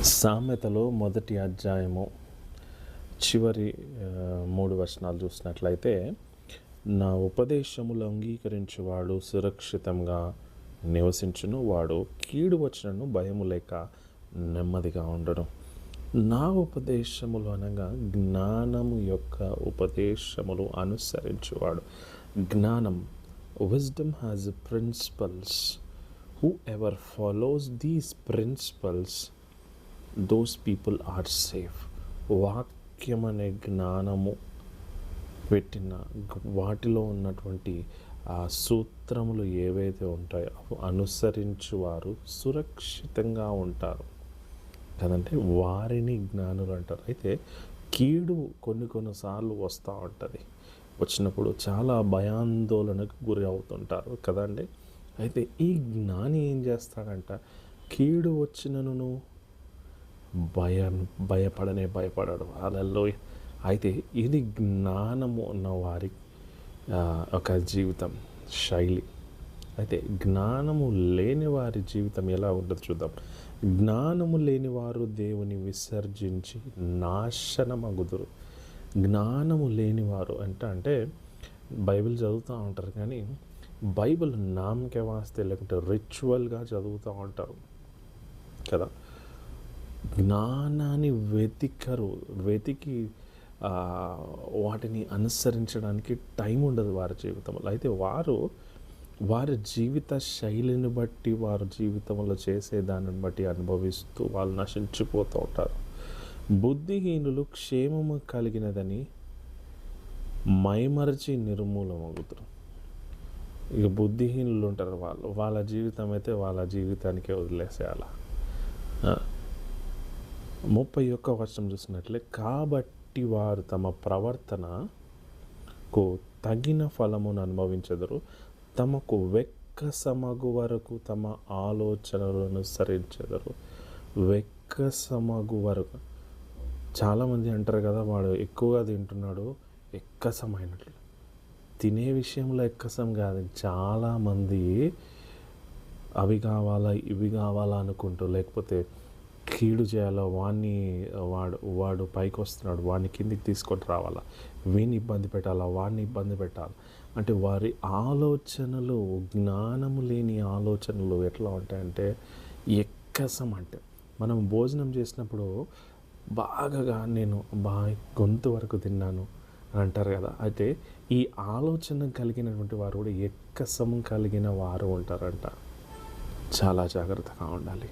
సామెతలో మొదటి అధ్యాయము చివరి 3 వచనాలు చూసినట్లయితే, నా ఉపదేశములు అంగీకరించువాడు సురక్షితంగా నివసించును, వాడు కీడు వచ్చినను భయము లేక నెమ్మదిగా ఉండడు. నా ఉపదేశములు అనగా జ్ఞానము యొక్క ఉపదేశములు అనుసరించువాడు. జ్ఞానం, wisdom has principles. Whoever follows these principles, those people are safe. వాక్యం అనే జ్ఞానము పెట్టిన వాటిలో ఉన్నటువంటి ఆ సూత్రములు ఏవైతే ఉంటాయో అనుసరించువారు సురక్షితంగా ఉంటారు కదంటే, వారిని జ్ఞానులు అంటారు. అయితే కీడు కొన్నిసార్లు వస్తూ ఉంటుంది. వచ్చినప్పుడు చాలా భయాందోళనకు గురి అవుతుంటారు కదండి. అయితే ఈ జ్ఞాని ఏం చేస్తాడంట, కీడు వచ్చినను భయపడడు. అలలో అయితే ఇది జ్ఞానము ఉన్న వారి ఒక జీవితం శైలి. అయితే జ్ఞానము లేని వారి జీవితం ఎలా ఉంటుందో చూద్దాం. జ్ఞానము లేని వారు దేవుని విసర్జించి నాశనమగుదురు. జ్ఞానము లేనివారు అంటే బైబిల్ చదువుతూ ఉంటారు, కానీ బైబిల్ నామకే వాస్తే లేకుంటే రిచువల్గా చదువుతూ ఉంటారు కదా. జ్ఞానాన్ని వెతికి వాటిని అనుసరించడానికి టైం ఉండదు వారి జీవితంలో. అయితే వారి జీవిత శైలిని బట్టి, వారి జీవితంలో చేసే దానిని బట్టి అనుభవిస్తూ వాళ్ళు నశించిపోతూ ఉంటారు. బుద్ధిహీనులు క్షేమము కలిగినదని మైమరచి నిర్మూలమవుతారు. ఇక బుద్ధిహీనులు ఉంటారు, వాళ్ళ జీవితం అయితే వాళ్ళ జీవితానికే వదిలేసేయాల. 31వ వచనం చూసినట్లే, కాబట్టి వారు తమ ప్రవర్తనకు తగిన ఫలమును అనుభవించెదరు, తమకు వెక్కసమగు వరకు తమ ఆలోచనలను అనుసరించెదరు. వెక్కసమగు వరకు చాలామంది అంటారు కదా, వాడు ఎక్కువగా తింటున్నాడు, ఎక్కసమైనట్లు. తినే విషయంలో ఎక్కసం కాదు, చాలామంది అవి కావాలా ఇవి కావాలా అనుకుంటూ, లేకపోతే కీడు చేయాలో వాడు పైకి వస్తున్నాడు, వాడిని కిందికి తీసుకొని రావాలా, వీని ఇబ్బంది పెట్టాలా, వాడిని ఇబ్బంది పెట్టాలి అంటే వారి ఆలోచనలు, జ్ఞానము లేని ఆలోచనలు ఎట్లా ఉంటాయంటే ఎక్కసం. అంటే మనం భోజనం చేసినప్పుడు నేను గొంతు వరకు తిన్నాను అని అంటారు కదా. అయితే ఈ ఆలోచన కలిగినటువంటి వారు కూడా ఎక్కసం కలిగిన వారు ఉంటారంట. చాలా జాగ్రత్తగా ఉండాలి.